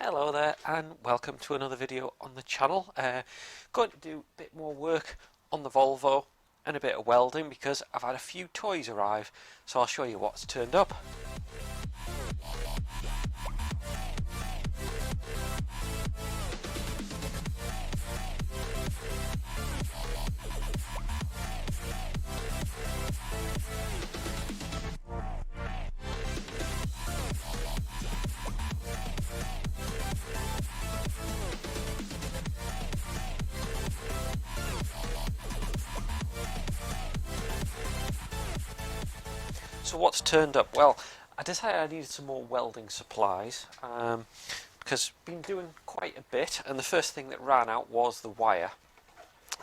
Hello there and welcome to another video on the channel. Going to do a bit more work on the Volvo and a bit of welding because I've had a few toys arrive, so I'll show you what's turned up. So what's turned up? Well, I decided I needed some more welding supplies because I've been doing quite a bit, and the first thing that ran out was the wire.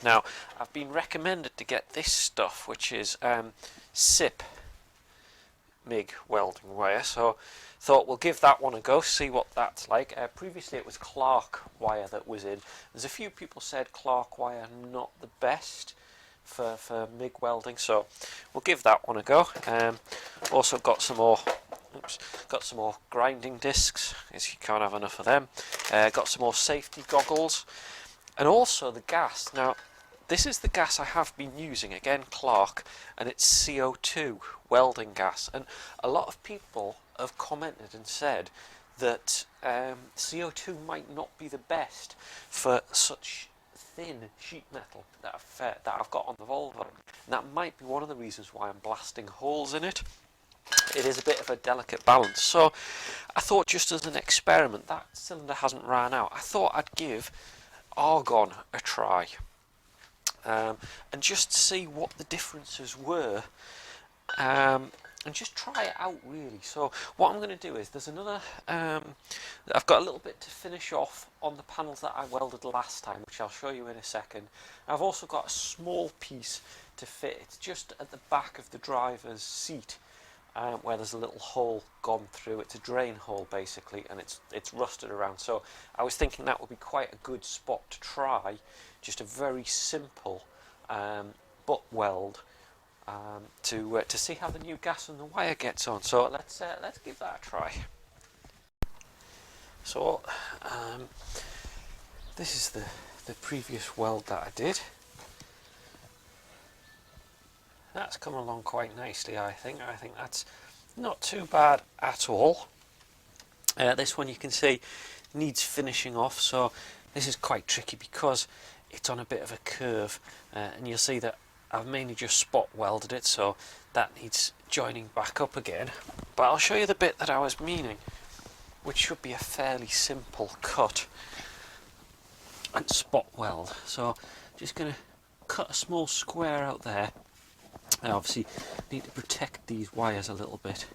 Now, I've been recommended to get this stuff, which is SIP MIG welding wire, so thought we'll give that one a go, see what that's like. Previously it was Clark wire that was in. There's a few people said Clark wire not the best for MIG welding, so we'll give that one a go. Also got some more grinding discs, as you can't have enough of them. Got some more safety goggles, and also the gas. Now this is the gas I have been using, again Clark, and it's CO2 welding gas, and a lot of people have commented and said that CO2 might not be the best for such thin sheet metal that I've got on the Volvo, and that might be one of the reasons why I'm blasting holes in it. It is a bit of a delicate balance, so I thought, just as an experiment, that cylinder hasn't ran out, I thought I'd give Argon a try. And just see what the differences were, and just try it out really. So what I'm going to do is, there's another, I've got a little bit to finish off on the panels that I welded last time, which I'll show you in a second. I've also got a small piece to fit. It's just at the back of the driver's seat, where there's a little hole gone through. It's a drain hole basically, and it's rusted around, so I was thinking that would be quite a good spot to try just a very simple butt weld to see how the new gas and the wire gets on. So let's give that a try. So this is the previous weld that I did. That's come along quite nicely, I think. I think that's not too bad at all. This one, you can see, needs finishing off, so this is quite tricky because it's on a bit of a curve, and you'll see that I've mainly just spot welded it, so that needs joining back up again. But I'll show you the bit that I was meaning, which should be a fairly simple cut and spot weld. So just going to cut a small square out there. I obviously need to protect these wires a little bit,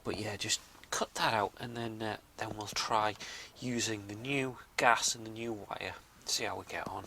but yeah, just cut that out, and then we'll try using the new gas and the new wire, see how we get on.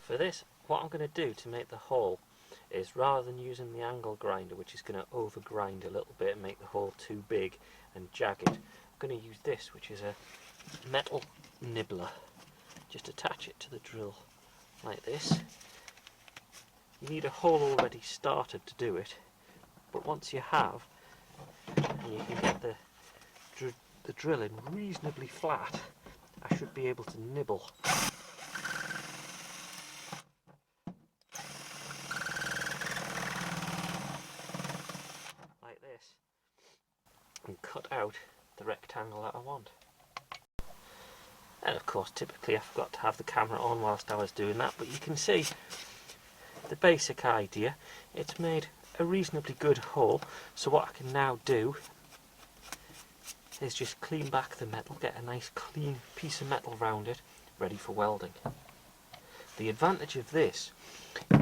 For this, what I'm going to do to make the hole is, rather than using the angle grinder, which is going to over grind a little bit and make the hole too big and jagged, I'm going to use this, which is a metal nibbler. Just attach it to the drill like this. You need a hole already started to do it, but once you have, and you can get the drill in reasonably flat, I should be able to nibble. Like this, and cut out the rectangle that I want. And of course, typically I forgot to have the camera on whilst I was doing that, but you can see the basic idea. It's made a reasonably good hole, so what I can now do is just clean back the metal, get a nice clean piece of metal round it, ready for welding. The advantage of this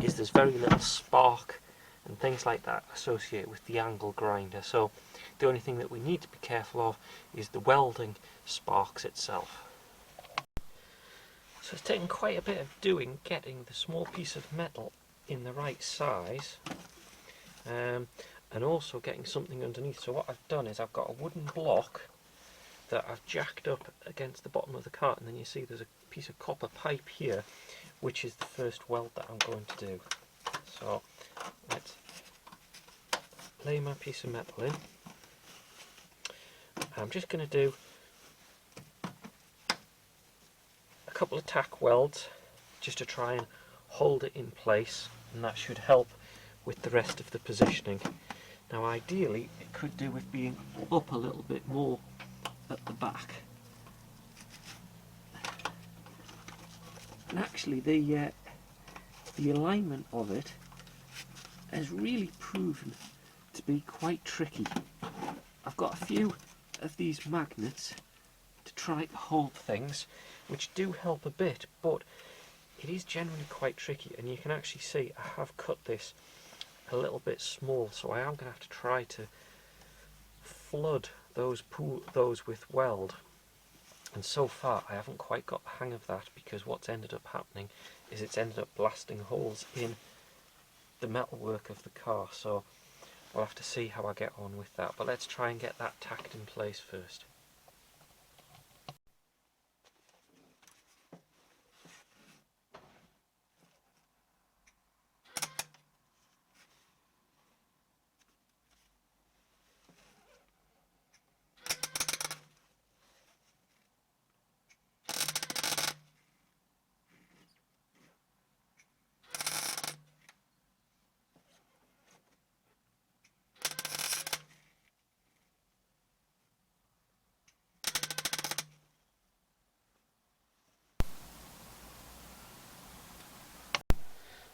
is there's very little spark and things like that associated with the angle grinder, so the only thing that we need to be careful of is the welding sparks itself. So it's taken quite a bit of doing getting the small piece of metal in the right size, and also getting something underneath. So what I've done is I've got a wooden block that I've jacked up against the bottom of the cart, and then you see there's a piece of copper pipe here, which is the first weld that I'm going to do. So let's lay my piece of metal in. I'm just going to do a couple of tack welds just to try and hold it in place, and that should help with the rest of the positioning. Now ideally it could do with being up a little bit more at the back, and actually the alignment of it has really proven to be quite tricky. I've got a few of these magnets to try to hold things, which do help a bit, but it is generally quite tricky, and you can actually see I have cut this a little bit small, so I am going to have to try to flood those with weld, and so far I haven't quite got the hang of that, because what's ended up happening is it's ended up blasting holes in the metalwork of the car, so we'll have to see how I get on with that, but let's try and get that tacked in place first.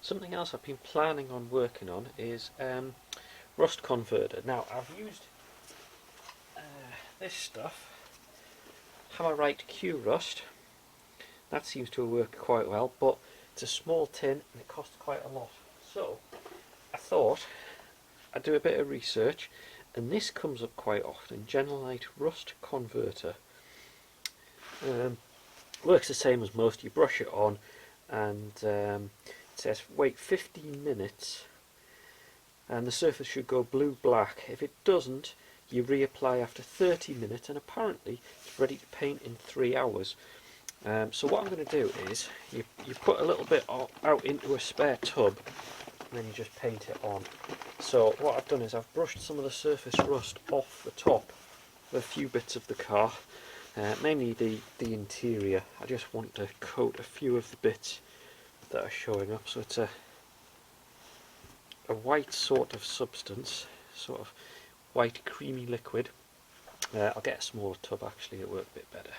Something else I've been planning on working on is rust converter. Now I've used this stuff, Hammerite Q Rust. That seems to have worked quite well, but it's a small tin and it costs quite a lot. So I thought I'd do a bit of research, and this comes up quite often. Genelite Rust Converter. Works the same as most. You brush it on, and it says wait 15 minutes and the surface should go blue-black. If it doesn't, you reapply after 30 minutes, and apparently it's ready to paint in 3 hours. So what I'm going to do is you put a little bit out into a spare tub, and then you just paint it on. So what I've done is I've brushed some of the surface rust off the top of a few bits of the car, mainly the interior. I just want to coat a few of the bits that are showing up, so it's a white sort of substance, sort of white creamy liquid. I'll get a smaller tub actually, it'll work a bit better.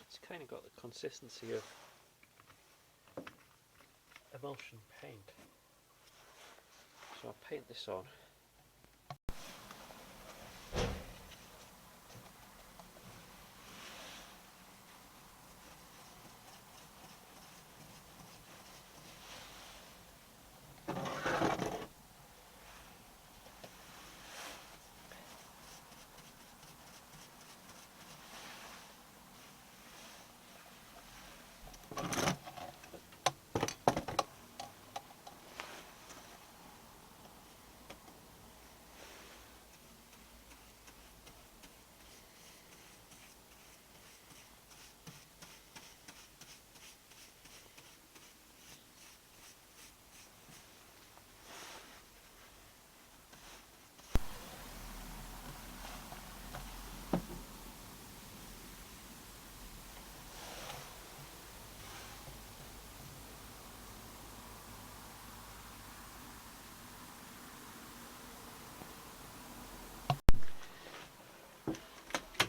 It's kind of got the consistency of emulsion paint. So I'll paint this on.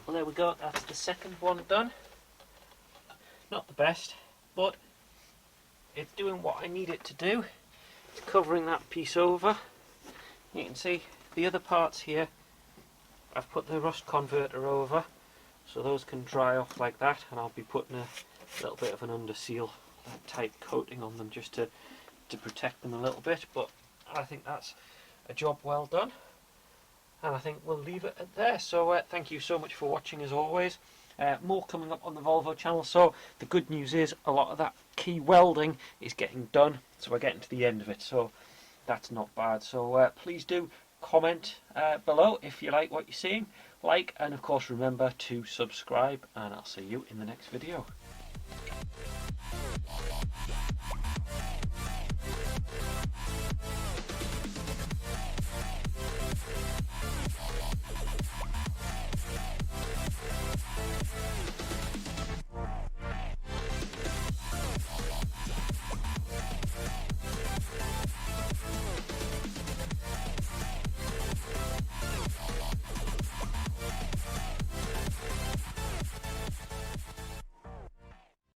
Well, there we go, that's the second one done. Not the best, but it's doing what I need it to do. It's covering that piece over. You can see the other parts here, I've put the rust converter over, so those can dry off like that, and I'll be putting a little bit of an under seal type coating on them just to protect them a little bit. But I think that's a job well done, and I think we'll leave it at there. So thank you so much for watching as always. More coming up on the Volvo channel. So the good news is a lot of that key welding is getting done, so we're getting to the end of it, so that's not bad. So please do comment below if you like what you're seeing, and of course remember to subscribe, and I'll see you in the next video.